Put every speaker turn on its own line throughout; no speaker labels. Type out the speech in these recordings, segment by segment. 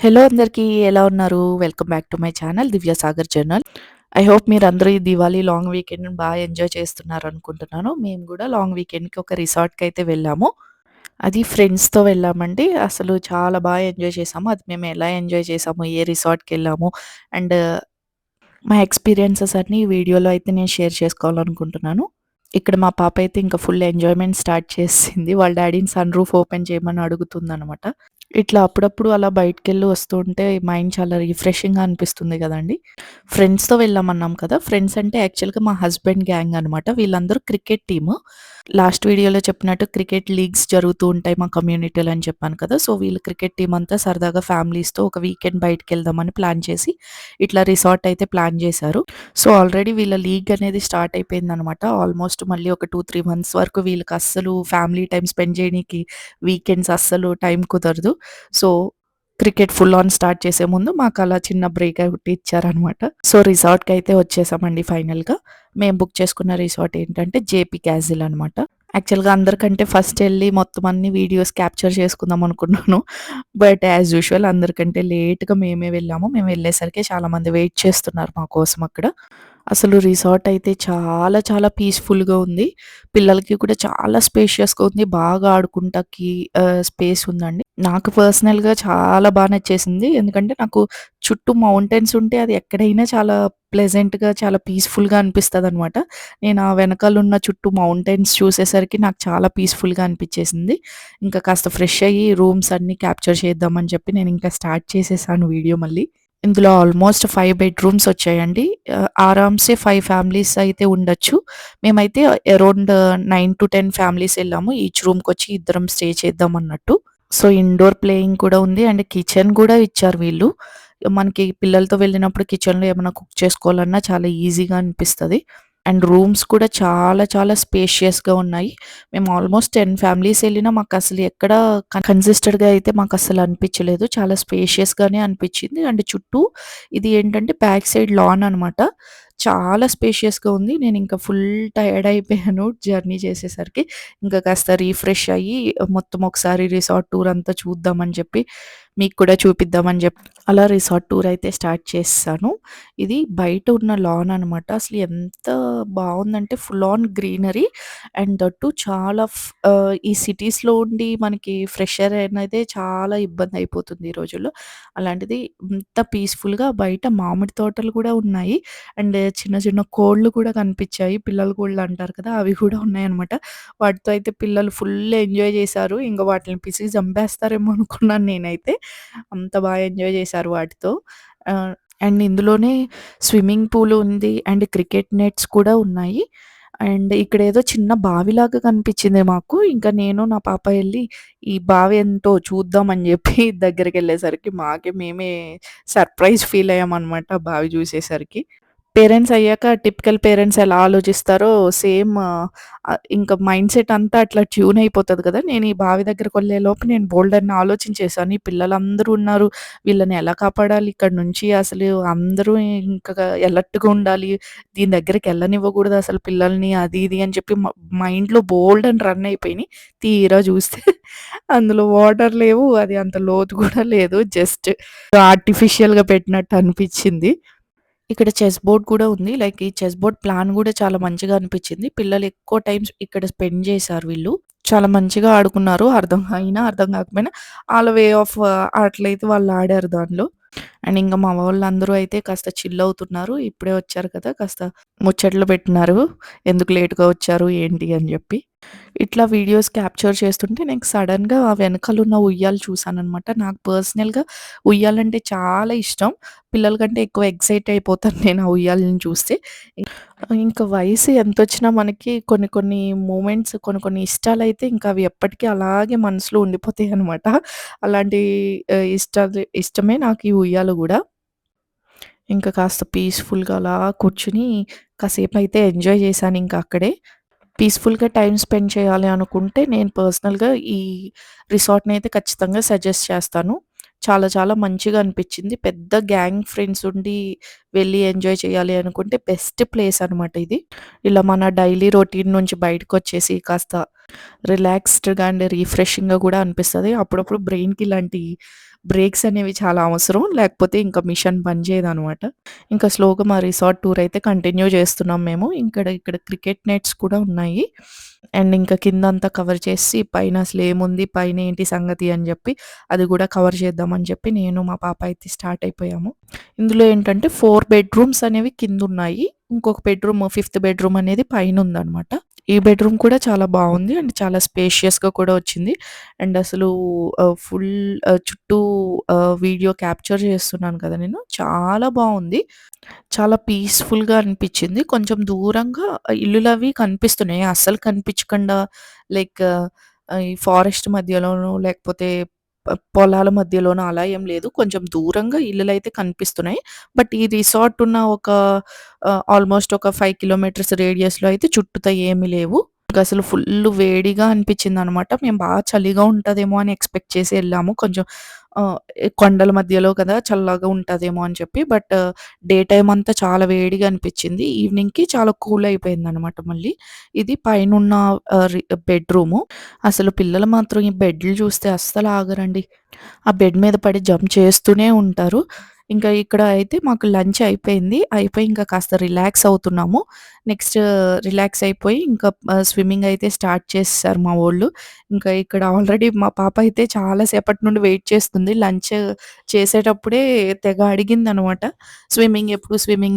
Hello అందరికీ ఎలా ఉన్నారు? Welcome back to my channel 'Divya Sagar journal'. I hope మీరందరూ ఈ దివాళీ లాంగ్ వీకెండ్‌ని బాగా ఎంజాయ్ చేస్తున్నారనుకుంటున్నాను. మేము గూడా లాంగ్ వీకెండ్‌కి ఒక రిసార్ట్‌కైతే వెళ్ళాము. అది ఫ్రెండ్స్‌తో వెళ్ళామండి. అసలు చాలా బాగా ఎంజాయ్ చేసాము. అది మేము ఎలా ఎంజాయ్ చేసాము, ఏ రిసార్ట్‌కెళ్ళాము అండ్ మా ఎక్స్‌పీరియన్సెస్ అన్నీ ఈ వీడియోలో అయితే నేను షేర్ చేసుకోవాలనుకుంటున్నాను. ఇక్కడ మా పాప అయితే ఇంకా ఫుల్ ఎంజాయ్‌మెంట్ స్టార్ట్ చేసేసింది. వాళ్ళ డ్యాడీని సన్ రూఫ్ ఓపెన్ చేయమని అడుగుతుందనమాట. ఇట్లా అప్పుడప్పుడు అలా బయటికెళ్ళి వస్తూ ఉంటే మైండ్ చాలా రిఫ్రెషింగ్‌గా అనిపిస్తుంది గదండీ! ఫ్రెండ్స్‌తో వెళ్ళామన్నాం కదా! ఫ్రెండ్స్ అంటే యాక్చువల్‌గా మా హస్బెండ్ గ్యాంగ్ అనమాట. వీళ్ళందరూ క్రికెట్ టీము. లాస్ట్ వీడియోలో చెప్పినట్టు క్రికెట్ లీగ్స్ జరుగుతూ ఉంటాయి మా కమ్యూనిటీలో అని చెప్పాను కదా! సో, వీళ్ళు క్రికెట్ టీమ్ అంతా సరదాగా ఫ్యామిలీస్‌తో ఒక వీకెండ్ బయటికెళ్దామని ప్లాన్ చేసి, ఇట్లా రిసార్ట్ అయితే ప్లాన్ జేశారు. సో, ఆల్రెడీ వీళ్ళ లీగ్ అనేది స్టార్ట్ అయిపోయిందనమాట. ఆల్మోస్ట్ మళ్ళీ ఒక 2, 3 మంత్స్ వరకు వీళ్ళకి అస్సలు ఫ్యామిలీ టైమ్ స్పెండ్ చేయనీకి వీకెండ్స్ అస్సలు టైం కుదరదు. So, cricket full on start చేసే ముందు మాకలా చిన్న బ్రేక్ ఒకటి ఇచ్చారనమాట. సో, రిసార్ట్‌కయితే వచ్చేసామండి ఫైనల్‌గా. మేము బుక్ చేసుకున్న రిసార్ట్ ఏంటంటే జేపీ క్యాజిల్ అనమాట. యాక్చువల్‌గా అందరికంటే ఫస్ట్ ఎళ్లి మొత్తం అన్ని వీడియోస్ క్యాప్చర్ చేసుకుందాం అనుకున్నాను. బట్ యాజ్ యూజువల్ అందరికంటే లేట్‌గా మేమే వెళ్ళాము. మేము వెళ్ళేసరికి చాలా మంది వెయిట్ చేస్తున్నారు మా కోసం అక్కడ. అసలు రిసార్ట్ అయితే చాలా చాలా పీస్‌ఫుల్‌గా ఉంది. పిల్లలకి కూడా చాలా స్పేషియస్‌గా ఉంది. బాగా ఆడుకుంటాకి స్పేస్ ఉందండి. నాకు పర్సనల్‌గా చాలా నచ్చేసింది. ఎందుకంటే నాకు చుట్టూ మౌంటైన్స్ ఉంటే అది ఎక్కడైనా చాలా ప్లెజెంట్‌గా, చాలా పీస్‌ఫుల్‌గా అనిపిస్తదనమాట. నేను ఆ వెనకాలున్న చుట్టూ మౌంటైన్స్ చూసేసరికి నాకు చాలా పీస్‌ఫుల్‌గా అనిపిచ్చేసింది. ఇంకా కాస్త ఫ్రెష్ అయ్యి రూమ్స్ అన్నీ క్యాప్చర్ చేద్దామని చెప్పి నేను ఇంకా స్టార్ట్ చేసేసాను వీడియో మళ్ళీ. ఇందులో ఆల్మోస్ట్ 5 బెడ్‌రూమ్స్ వచ్చాయండి. ఆరామ్సే 5 ఫ్యామిలీస్ అయితే ఉండొచ్చు. మేమైతే అరౌండ్ 9-10 ఫ్యామిలీస్ ఎళ్ళాము. ఈచ్ రూమ్‌కొచ్చి ఇద్దరం స్టే చేద్దాం అన్నట్టు. సో, ఇండోర్ ప్లేయింగ్ కూడా ఉంది. అండ్ కిచెన్ గూడా ఇచ్చారు వీళ్ళు. మనకి పిల్లలతో వెళ్ళినప్పుడు కిచెన్‌లో ఏమన్నా కుక్ చేసుకోవాలన్నా చాలా ఈజీగా అనిపిస్తది. అండ్ రూమ్స్ కూడా చాలా చాలా స్పేషియస్‌గా ఉన్నాయి. మేము ఆల్మోస్ట్ 10 ఫ్యామిలీస్ ఎళ్ళినా మాకసలు ఎక్కడ కన్‌జెస్టెడ్‌గా అయితే మాకసలు అనిపిచ్చలేదు. చాలా స్పేషియస్‌గానే అనిపిచ్చింది. అండ్ చుట్టూ ఇది ఏంటంటే బ్యాక్ సైడ్ లాన్ అనమాట. చాలా స్పేషియస్‌గా ఉంది. నేనింక ఫుల్ టయర్డ్ అయిపోయాను జర్నీ చేసేసరికి. ఇంకా కాస్త రిఫ్రెష్ అయ్యి మొత్తం ఒకసారి రిసార్ట్ టూర్ అంతా చూద్దామని చెప్పి, మీకు కూడా చూపిద్దామని చెప్పి అలా రిసార్ట్ టూర్ అయితే స్టార్ట్ చేసేసాను. ఇది బయట ఉన్న లాన్ అనమాట. అసలు ఎంత బావుందంటే full on greenery and that too చాలా ఈ సిటీస్‌లో ఉండి మనకి ఫ్రెష్ ఎయిర్ అనేదే చాలా ఇబ్బంది అయిపోతుంది ఈ రోజుల్లో. అలాంటిది ఇంత పీస్‌ఫుల్‌గా బయట మామిడి తోటలు కూడా ఉన్నాయి. అండ్ చిన్న చిన్న కోళ్ళు కూడా కనిపించాయి. పిల్లల కోళ్ళు అంటారు కదా! అవి కూడా ఉన్నాయన్నమాట. వాటితో అయితే పిల్లలు ఫుల్ ఎంజాయ్ చేశారు. ఇంక వాటిని పిసికి చంపేస్తారేమో అనుకున్నాను నేనైతే. అంత బాగా ఎంజాయ్ చేశారు వాటితో. ఆహ్, అండ్ ఇందులోనే స్విమ్మింగ్ పూల్ ఉంది. అండ్ క్రికెట్ నెట్స్ కూడా ఉన్నాయి. అండ్ ఇక్కడేదో చిన్న బావిలాగా కనిపించింది మాకు. ఇంకా నేను నా పాప ఎళ్లి ఈ బావి ఏంటో చూద్దాం అని జెప్పి దగ్గరికెళ్ళేసరికి మాకే మేమే సర్ప్రైజ్ ఫీల్ అయ్యామనమాట బావి చూసేసరికి. పేరెంట్స్ అయ్యాక టిపికల్ పేరెంట్స్ ఎలా ఆలోచిస్తారో సేమ్ ఇంకా మైండ్ సెట్ అంతా అట్లా ట్యూన్ అయిపోతది కదా! నేను ఈ బావి దగ్గరకెళ్ళేలోపు నేను బోలెడన్ని ఆలోచించేసాను. ఈ పిల్లలందరూ ఉన్నారు. వీళ్ళని ఎలా కాపాడాలి? ఇక్కడి నుంచి అసలు అందరూ ఇంకా అలర్ట్‌గా ఉండాలి. దీని దగ్గరికెళ్ళనివ్వకూడదు అసలు పిల్లల్ని అది ఇది అని చెప్పి మైండ్‌లో బోలెడన్ని రన్ అయిపోయినియి. తీరా చూస్తే అందులో వాటర్ లేవు. అది అంత లోతు కూడా లేదు. జస్ట్ ఆర్టిఫిషియల్‌గా పెట్టినట్టు అనిపిచ్చింది. ఇక్కడ చెస్ బోర్డ్ కూడా ఉంది. లైక్ ఈ చెస్ బోర్డ్ ప్లాన్ గూడా చాలా మంచిగా అనిపిచ్చింది. పిల్లలు ఎక్కువ టైమ్స్ ఇక్కడ స్పెండ్ చేశారు వీళ్ళు. చాలా మంచిగా ఆడుకున్నారు. అర్థం కాకపోయినా ఆళ్ళ వే ఆఫ్ ఆటలైతే వాళ్ళు ఆడారు దానిలో. అండ్ ఇంక మా వోళ్ళందరూ అయితే కాస్త చిల్ అవుతున్నారు. ఇప్పుడే వచ్చారు కదా! కాస్త ముచ్చట్లు పెట్టినారు. ఎందుకు లేట్‌గా వచ్చారు ఏంటి అని జెప్పి. ఇట్లా వీడియోస్ క్యాప్చర్ చేస్తుంటే నాకు సడెన్‌గా ఆ వెనకాలున్న ఉయ్యాల చూసాననమాట. నాకు పర్సనల్‌గా ఉయ్యాలంటే చాలా ఇష్టం. పిల్లల కంటే ఎక్కువ ఎక్సైట్ అయిపోతాను నేను ఆ ఉయ్యాలని చూస్తే. ఇంకా వయసు ఎంతొచ్చినా మనకి కొన్ని కొన్ని మూమెంట్స్ కొన్ని కొన్ని ఇష్టాలైతే ఇంకా అవి ఎప్పటికీ అలాగే మనసులో ఉండిపోతాయనమాట. అలాంటి ఇష్టమే నాకు ఈ ఉయ్యాల గూడా. ఇంకా కాస్త పీస్‌ఫుల్‌గా అలా కూర్చొని కాసేపయితే ఎంజాయ్ చేశానింక అక్కడే. పీస్‌ఫుల్‌గా టైమ్ స్పెండ్ చేయాలి అనుకుంటే నేను పర్సనల్‌గా ఈ రిసార్ట్‌నయితే ఖచ్చితంగా సజెస్ట్ చేస్తాను. చాలా చాలా మంచిగా అనిపిచ్చింది. పెద్ద గ్యాంగ్ ఫ్రెండ్స్ ఉండి వెళ్లి ఎంజాయ్ చేయాలి అనుకుంటే బెస్ట్ ప్లేస్ అనమాట ఇది. ఇలా మన డైలీ రొటీన్ నుంచి బయటకొచ్చేసి కాస్త రిలాక్స్డ్‌గా అండ్ రిఫ్రెషింగ్‌గా గూడా అనిపిస్తది. అప్పుడప్పుడు బ్రెయిన్‌కి ఇలాంటి బ్రేక్స్ అనేవి చాలా అవసరం. లేకపోతే ఇంకా మిషన్ పనిచేయదనమాట. ఇంకా స్లోగా మా రిసార్ట్ టూర్ అయితే కంటిన్యూ చేస్తున్నాం మేము. ఇక్కడ క్రికెట్ నెట్స్ కూడా ఉన్నాయి. అండ్ ఇంకా కిందంతా కవర్ చేసి పైన అసలేముంది, పైన ఏంటి సంగతి అని జెప్పి అది గూడా కవర్ చేద్దామని జెప్పి నేను, మా పాప అయితే స్టార్ట్ అయిపోయాము. ఇందులో ఏంటంటే 4 బెడ్‌రూమ్స్ అనేవి కిందున్నాయి. ఇంకొక బెడ్‌రూమ్, ఫిఫ్త్ బెడ్‌రూమ్ అనేది పైనుందనమాట. ఈ బెడ్‌రూమ్ కూడా చాలా బావుంది. అండ్ చాలా స్పేషియస్‌గా కూడా వచ్చింది. అండ్ అసలు ఫుల్ చుట్టూ వీడియో క్యాప్చర్ చేస్తున్నాను కదా నేను. చాలా బావుంది. చాలా పీస్‌ఫుల్‌గా అనిపిచ్చింది. కొంచెం దూరంగా ఇల్లులవి కనిపిస్తున్నాయి. అస్సలు కనిపించకుండా లైక్ ఈ ఫారెస్ట్ మధ్యలోనో లేకపోతే పొలాల మధ్యలోనో అలా ఏం లేదు. కొంచెం దూరంగా ఇల్లులైతే కనిపిస్తున్నాయి. బట్ ఈ రిసార్ట్ ఉన్న ఒక ఆల్‌మోస్ట్ ఒక 5 కిలోమీటర్స్ రేడియస్‌లో అయితే చుట్టూతా ఏమి లేవు. ఇంకసలు ఫుల్లు వేడిగా అనిపిచ్చిందనమాట. మేము చలిగా ఉంటదేమో అని ఎక్స్‌పెక్ట్ చేసి ఎళ్ళాము. కొంచెం ఆహ్, కొండల మధ్యలో కదా! చల్లగా ఉంటదేమో అని చెప్పి. బట్ డే టైమ్ అంతా చాలా వేడిగా అనిపిచ్చింది. ఈవినింగ్‌కి చాలా కూల్ అయిపోయిందనమాట మళ్ళీ. ఇది పైనున్న బెడ్‌రూము. అసలు పిల్లలు మాత్రం ఈ బెడ్‌లు చూస్తే అస్సలు ఆగరండి. ఆ బెడ్ మీద పడి జంప్ చేస్తూనే ఉంటారు. ఇంకా ఇక్కడ అయితే మాకు లంచ్ అయిపోయింది. అయిపోయి ఇంకా కాస్త రిలాక్స్ అవుతున్నాము. నెక్స్ట్ రిలాక్స్ అయిపోయి ఇంకా స్విమ్మింగ్ అయితే స్టార్ట్ చేసేసారు మా వోళ్ళు. ఇంకా ఇక్కడ ఆల్రెడీ మా పాప అయితే చాలా సేపటి నుండి వెయిట్ చేస్తుంది. లంచ్ చేసేటప్పుడే తెగ అడిగిందనమాట. స్విమ్మింగ్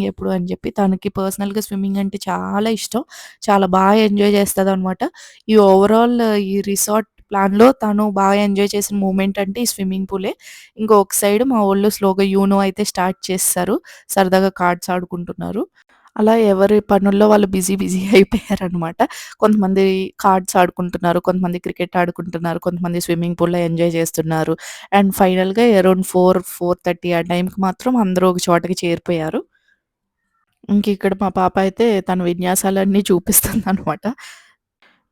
ఎప్పుడు అని చెప్పి. తనకి పర్సనల్‌గా స్విమ్మింగ్ అంటే చాలా ఇష్టం. చాలా బాగా ఎంజాయ్ చేస్తదనమాట. ఈ ఓవరాల్ ఈ రిసార్ట్ ప్లాన్‌లో తను బాగా ఎంజాయ్ చేసిన మూమెంట్ అంటే ఈ స్విమ్మింగ్ పూలే. ఇంకొక సైడ్ మా వోళ్ళు స్లోగా యూనో అయితే స్టార్ట్ చేసేసారు. సరదాగా కార్డ్స్ ఆడుకుంటున్నారు. అలా ఎవరి పనుల్లో వాళ్ళు బిజీ అయిపోయారనమాట. కొంతమంది కార్డ్స్ ఆడుకుంటున్నారు. కొంతమంది క్రికెట్ ఆడుకుంటున్నారు. కొంతమంది స్విమ్మింగ్ పూల్‌లో ఎంజాయ్ చేస్తున్నారు. అండ్ ఫైనల్‌గా అరౌండ్ 4:30 ఆ టైంకి మాత్రం అందరూ ఒక చోటకి చేరిపోయారు. ఇంకిక్కడ మా పాప అయితే తన విన్యాసాలన్నీ చూపిస్తుందనమాట.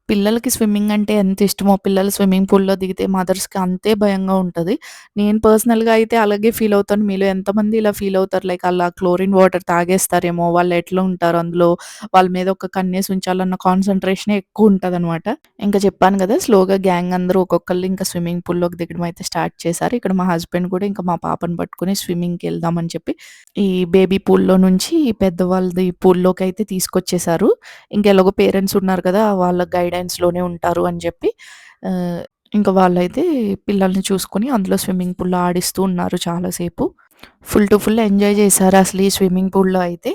పిల్లలకి స్విమ్మింగ్ అంటే ఎంత ఇష్టమో, పిల్లలు స్విమ్మింగ్ పూల్‌లో దిగితే మదర్స్‌కి అంతే భయంగా ఉంటది. నేను పర్సనల్‌గా అయితే అలాగే ఫీల్ అవుతాను. మీలో ఎంతమంది ఇలా ఫీల్ అవుతారు? లైక్ అలా క్లోరిన్ వాటర్ తాగేస్తారేమో, వాళ్ళు ఎట్లా ఉంటారు అందులో, వాళ్ళ మీద ఒక కన్నేసి ఉంచాలన్న కాన్సంట్రేషనే ఎక్కువ ఉంటదనమాట. ఇంకా చెప్పాను గదా! స్లోగా గ్యాంగ్ అందరూ ఒక్కొక్కళ్ళు ఇంకా స్విమ్మింగ్ పూల్‌లోకి దిగడం అయితే స్టార్ట్ చేశారు. ఇక్కడ మా హస్బెండ్ కూడా ఇంకా మా పాపను పట్టుకొని స్విమ్మింగ్‌కెళ్దామని చెప్పి ఈ బేబీ పూల్‌లో నుంచి పెద్దవాళ్ళది పూల్‌లోకైతే తీసుకొచ్చేసారు. ఇంకెలాగో పేరెంట్స్ ఉన్నారు కదా! వాళ్ళ గైడెన్స్‌లోనే ఉంటారు అని జెప్పి ఆహ్, ఇంక వాళ్ళైతే పిల్లల్ని చూసుకొని అందులో స్విమ్మింగ్ పూల్‌లో ఆడిస్తూ ఉన్నారు చాలా సేపు. ఫుల్ టు ఫుల్ ఎంజాయ్ చేశారు అసలు ఈ స్విమ్మింగ్ పూల్‌లో అయితే.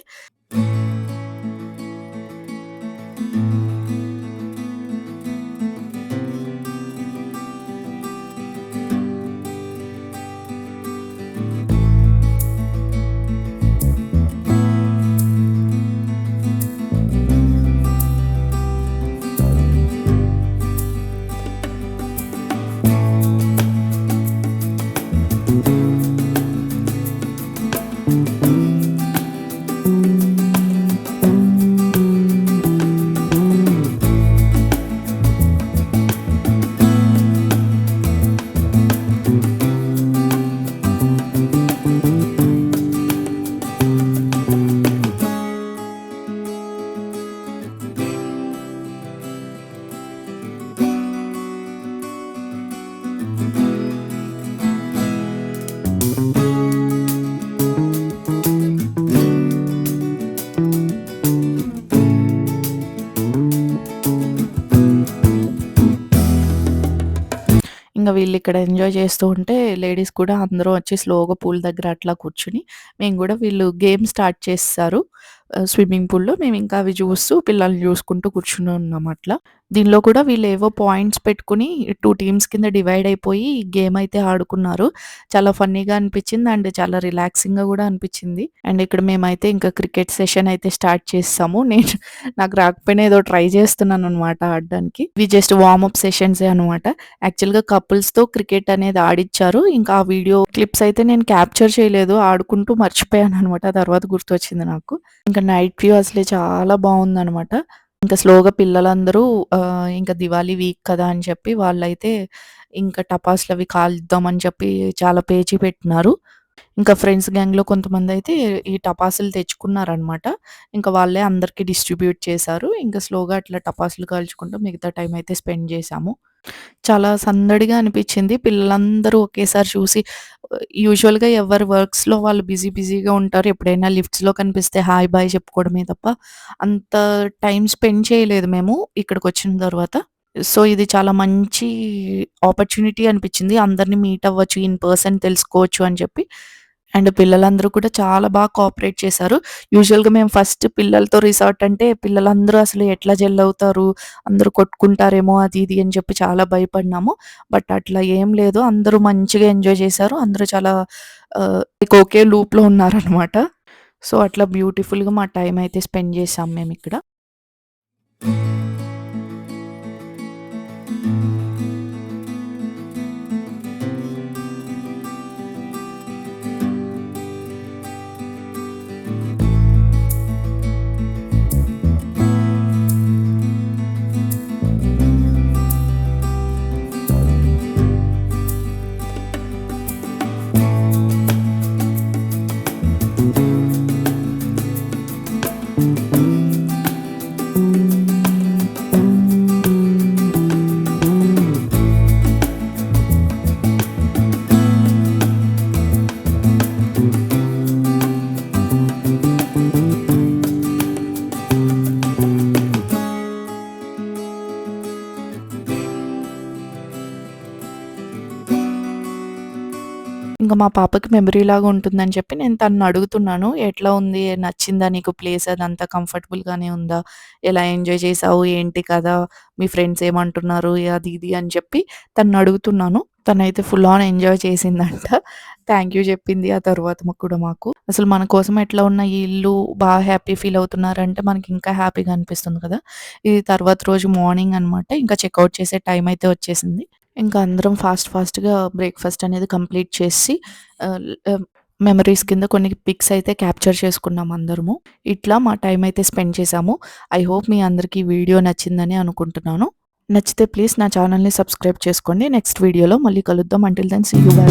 ఇంగ వీళ్ళిక్కడ ఎంజాయ్ చేస్తూ ఉంటే లేడీస్ కూడా అందరూ వచ్చి స్లోగా పూల్ దగ్గర అట్లా కూర్చొని, మేము గూడా వీళ్ళు గేమ్ స్టార్ట్ చేసేసారు. స్విమ్మింగ్ పూల్‌లో. మేమింకా అవి చూస్తూ పిల్లల్ని చూసుకుంటూ కూర్చునున్నాం అట్లా. దీనిలో కూడా వీళ్ళేవో పాయింట్స్ పెట్టుకొని 2 టీమ్స్ కింద డివైడ్ అయిపోయి గేమ్ అయితే ఆడుకున్నారు. చాలా ఫన్నీగా అనిపిచ్చింది. అండ్ చాలా రిలాక్సింగ్‌గా గూడా అనిపిచ్చింది. అండ్ ఇక్కడ మేమైతే ఇంకా క్రికెట్ సెషన్ అయితే స్టార్ట్ చేసేసాము. నాకు రాకపోయినా ఏదో ట్రై చేస్తున్నాననమాట ఆడడానికి. ఇవి జస్ట్ వార్మప్ సెషన్సే అనమాట. యాక్చువల్‌గా కపుల్స్‌తో క్రికెట్ అనేది ఆడిచ్చారు. ఇంకా ఆ వీడియో క్లిప్స్ అయితే నేను క్యాప్చర్ చేయలేదు. ఆడుకుంటూ మర్చిపోయాననమాట. ఆ తర్వాత గుర్తొచ్చింది నాకు. ఇంకా నైట్ వ్యూ అసలే చాలా బావుందనమాట. ఇంకా స్లోగా పిల్లలందరూ ఇంకా దివాళీ వీక్ కదా అని చెప్పి వాళ్ళైతే ఇంకా టపాసులవి కాలుద్దామని చెప్పి చాలా పేచీ పెట్టినారు. ఇంకా ఫ్రెండ్స్ గ్యాంగ్‌లో కొంతమందయితే ఈ టపాసులు తెచ్చుకున్నారనమాట. ఇంకా వాళ్ళే అందరికి డిస్ట్రిబ్యూట్ చేశారు. ఇంకా స్లోగా అట్లా టపాసులు కాల్చుకుంటూ మిగతా టైం అయితే స్పెండ్ చేశాము. చాలా సందడిగా అనిపిచ్చింది. పిల్లలందరూ ఒకేసారి చూసి యూజువల్‌గా ఎవరి వర్క్స్‌లో వాళ్ళు బిజీగా ఉంటారు. ఎప్పుడైనా లిఫ్ట్స్‌లో కనిపిస్తే హాయ్, బాయ్ చెప్పుకోవడమే తప్ప అంత టైమ్ స్పెండ్ చేయలేదు మేము ఇక్కడికొచ్చిన తర్వాత. సో, ఇది చాలా మంచి ఆపర్చునిటీ అనిపిచ్చింది. అందరిని మీట్ అవ్వచ్చు, ఇన్ పర్సన్ తెలుసుకోవచ్చు అని చెప్పి. అండ్ పిల్లలందరూ కూడా చాలా కోఆపరేట్ చేశారు. యూజువల్‌గా మేము ఫస్ట్ పిల్లలతో రిసార్ట్ అంటే పిల్లలందరూ అసలు ఎట్లా జెల్ అవుతారు, అందరూ కొట్టుకుంటారేమో అది ఇది అని చెప్పి చాలా భయపడినాము. బట్ అట్లా ఏం లేదు. అందరూ మంచిగా ఎంజాయ్ చేశారు. అందరూ చాలా లైక్ ఒకే లూప్‌లో ఉన్నారనమాట. సో, అట్లా బ్యూటిఫుల్‌గా మా టైమ్ అయితే స్పెండ్ చేశాం మేమిక్కడ. ఇంక మా పాపకి మెమరీలాగా ఉంటుందని చెప్పి నేను తనని అడుగుతున్నాను. "ఎట్లా ఉంది? నచ్చిందా నీకు ప్లేస్ అదంతా కంఫర్టబుల్‌గానే ఉందా? ఎలా ఎంజాయ్ చేసావు? ఏంటి కథ? మీ ఫ్రెండ్స్ ఏమంటున్నారు?" అది ఇది అని చెప్పి తనని అడుగుతున్నాను. తనైతే ఫుల్ ఆన్ ఎంజాయ్ చేసిందంట. థాంక్ యూ చెప్పింది ఆ తర్వాత కూడా మాకు. అసలు మన కోసం ఎట్లా ఉన్న ఈ ఇల్లు హ్యాపీ ఫీల్ అవుతున్నారంటే మనకి ఇంకా హ్యాపీగా అనిపిస్తుంది కదా! ఇది తర్వాత రోజు మార్నింగ్ అనమాట. ఇంకా చెకౌట్ చేసే టైం అయితే వచ్చేసింది. ఇంకా అందరం ఫాస్ట్‌గా బ్రేక్‌ఫాస్ట్ అనేది కంప్లీట్ చేసి ఆహ్, ఆహ్, మెమరీస్ కింద కొన్ని పిక్స్ అయితే క్యాప్చర్ చేసుకున్నాం అందరము. ఇట్లా మా టైమ్ అయితే స్పెండ్ చేశాము. ఐ హోప్ మీ అందరికి ఈ వీడియో నచ్చిందని అనుకుంటున్నాను. నచ్చితే ప్లీజ్ నా ఛానెల్‌ని సబ్స్క్రైబ్ చేసుకోండి. నెక్స్ట్ వీడియోలో మళ్ళీ కలుద్దాం. Until then see you. By.